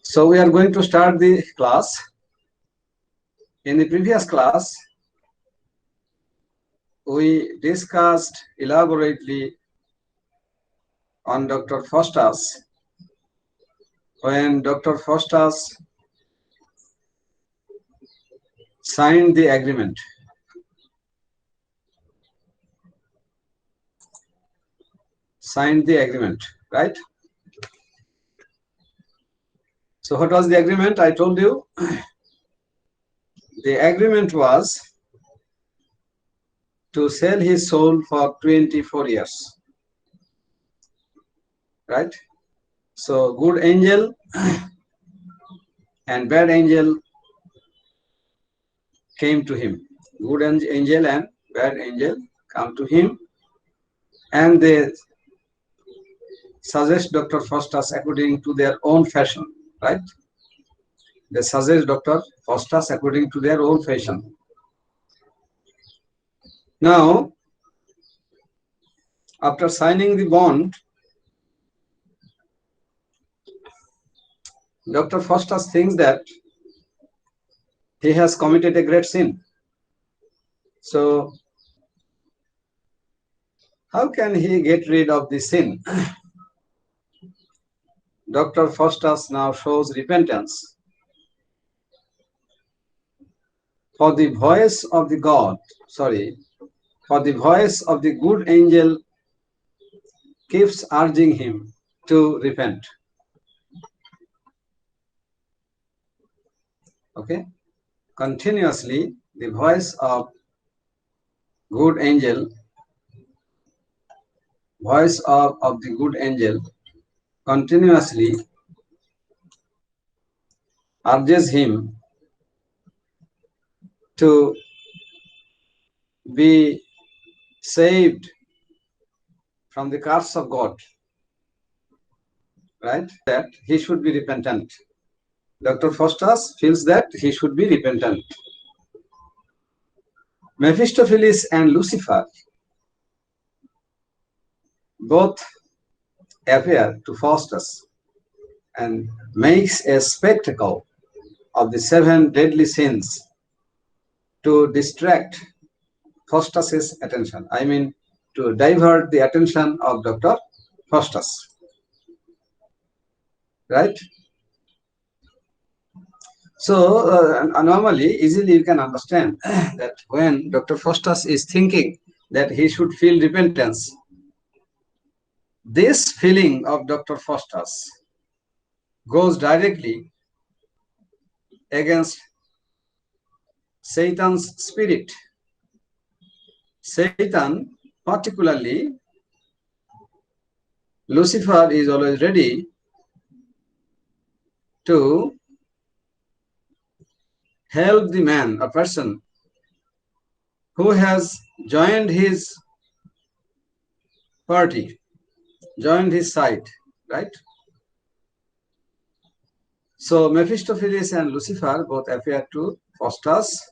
So we are going to start the class. In the previous class, we discussed elaborately on Dr. Faustus. When Dr. Faustus signed the agreement, right? So what was the agreement? I told you the agreement was to sell his soul for 24 years, right? So good angel and bad angel came to him. Good angel and bad angel come to him, and they suggest Dr. Faustus according to their own fashion, right? They suggest Dr. Faustus according to their own fashion. Now, after signing the bond, Dr. Faustus thinks that he has committed a great sin. So, how can he get rid of the sin? Dr. Faustus now shows repentance. For the voice of the good angel keeps urging him to repent. Okay? Continuously, the voice of good angel, the good angel continuously urges him to be saved from the curse of God, right? That he should be repentant. Dr. Faustus feels that he should be repentant. Mephistopheles and Lucifer both appear to Faustus and makes a spectacle of the 7 deadly sins to distract Faustus's attention. I mean, to divert the attention of Dr. Faustus, right? So normally, easily you can understand that when Dr. Faustus is thinking that he should feel repentance, this feeling of Dr. Faustus goes directly against Satan's spirit. Satan, particularly Lucifer, is always ready to help the man, a person who has joined his party, joined his side, right? So Mephistopheles and Lucifer both appear to Faustus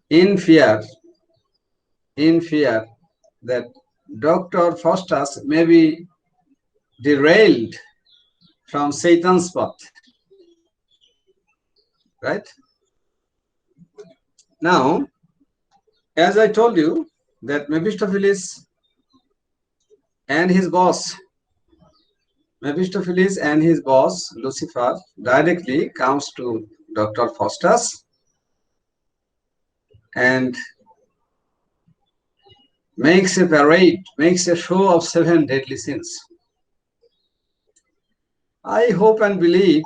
in fear that Dr. Faustus may be derailed from Satan's path, right? Now, as I told you, that Mephistopheles and his boss Lucifer directly comes to Dr. Faustus and makes a parade, makes a show of 7 deadly sins. I hope and believe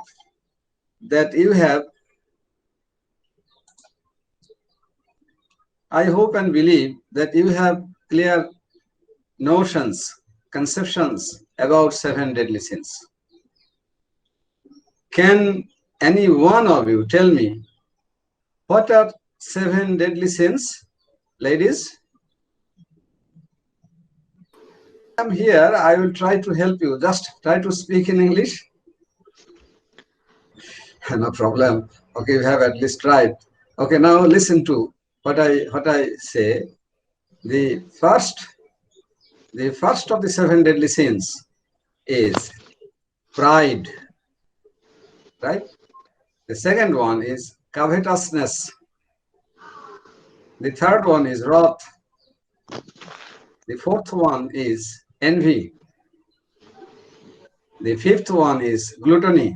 that you have clear notions, conceptions about 7 deadly sins. Can any one of you tell me what are 7 deadly sins, ladies? I'm here. I will try to help you. Just try to speak in English. No problem. Okay, we have at least tried. Okay, now listen to what I say. The first of the 7 deadly sins is pride. right? The second one is covetousness. The third one is wrath. The fourth one is envy. The fifth one is gluttony.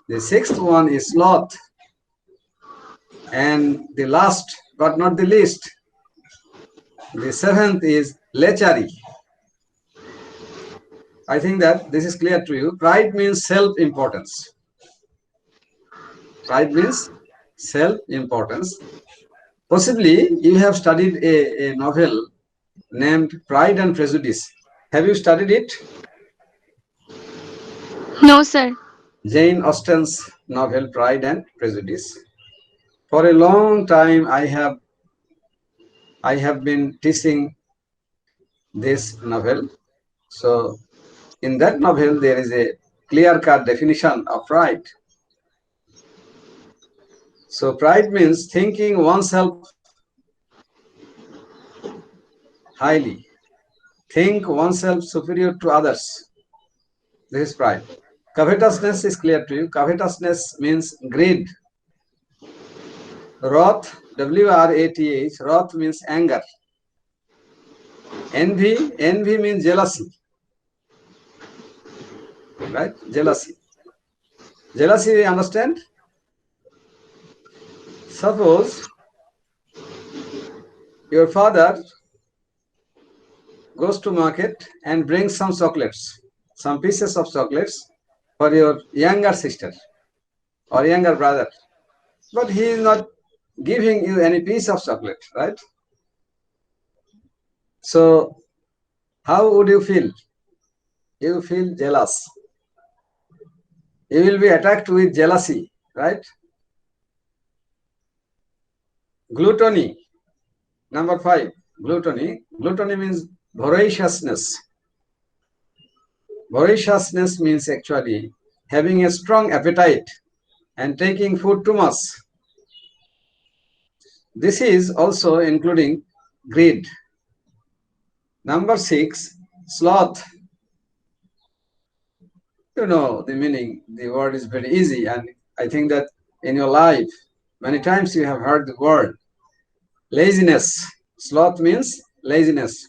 The sixth one is sloth. And the last but not the least, the seventh is lechery. I think that this is clear to you. Pride means self-importance. Pride means self-importance. Possibly you have studied a novel named Pride and Prejudice. Have you studied it? No, sir. Jane Austen's novel Pride and Prejudice. For a long time I have been teaching this novel. So in that novel there is a clear-cut definition of pride. So pride means thinking oneself highly, think oneself superior to others. This is pride. Covetousness is clear to you. Covetousness means greed. Wrath, W-R-A-T-H, wrath means anger. Envy means jealousy. Right? Jealousy. Jealousy, you understand? Suppose your father goes to market and brings some chocolates, some pieces of chocolates for your younger sister or younger brother. But he is not giving you any piece of chocolate, right? So how would you feel? You feel jealous. You will be attacked with jealousy, right? Gluttony. Number 5, gluttony. Gluttony means voraciousness. Voraciousness means actually having a strong appetite and taking food too much. This is also including greed. Number 6, sloth. You know the meaning. The word is very easy, and I think that in your life many times you have heard the word laziness. Sloth means laziness.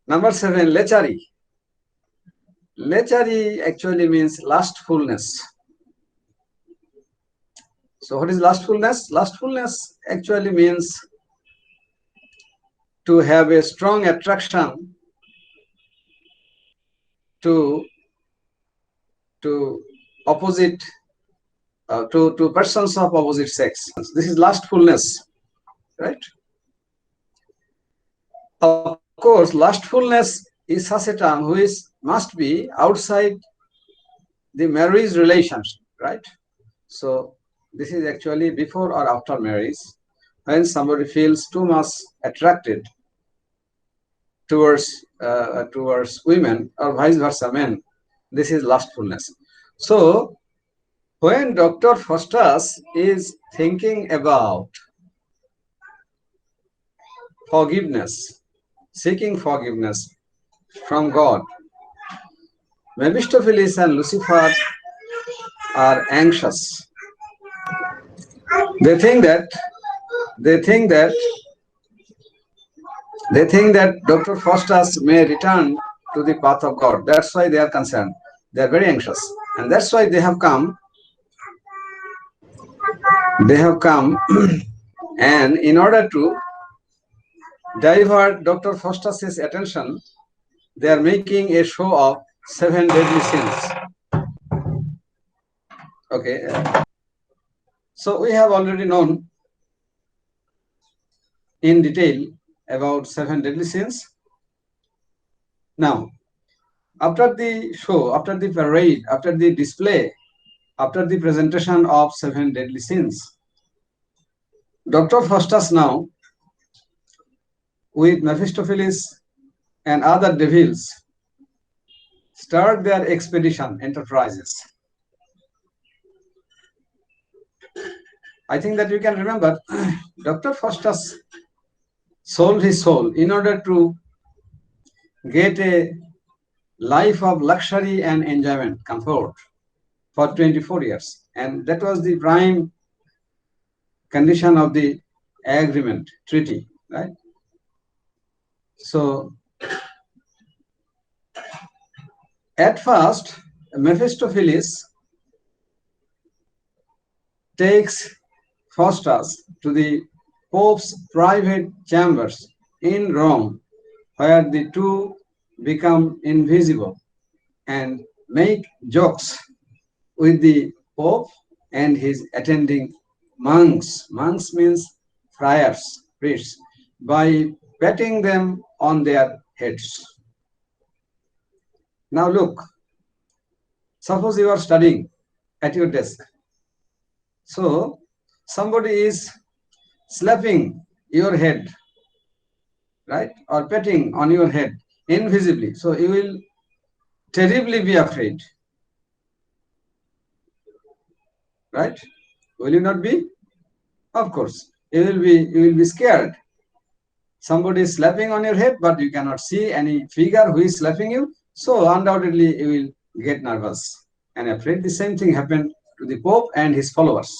Number 7, lechery. Lechery actually means lustfulness. So what is lustfulness? Lustfulness actually means to have a strong attraction to opposite to persons of opposite sex. This is lustfulness, right? Of course, lustfulness is such a term which must be outside the marriage relationship, right? So this is actually before or after marriage, when somebody feels too much attracted towards women or vice versa men. This is lustfulness. So when Dr. Faustus is thinking about forgiveness, seeking forgiveness from God, Mephistopheles and Lucifer are anxious. They think that Dr. Faustus may return to the path of God. That's why they are concerned. They are very anxious, and that's why they have come. And in order to divert Dr. Faustus's attention, they are making a show of 7 deadly sins. Okay. So we have already known in detail about 7 deadly sins. Now, after the show, after the parade, after the display, after the presentation of 7 deadly sins, Dr. Faustus now, with Mephistopheles and other devils, start their expedition enterprises. I think that you can remember Dr. Faustus sold his soul in order to get a life of luxury and enjoyment, comfort. for 24 years. And that was the prime condition of the agreement, treaty, right? So at first, Mephistopheles takes Faustus to the Pope's private chambers in Rome, where the two become invisible and make jokes with the Pope and his attending monks. Monks means friars, priests, by patting them on their heads. Now look, suppose you are studying at your desk. So somebody is slapping your head, right? Or patting on your head invisibly. So you will terribly be afraid, right? Will you not be? Of course, you will be scared. Somebody is slapping on your head, but you cannot see any figure who is slapping you. So undoubtedly you will get nervous and afraid. The same thing happened to the Pope and his followers.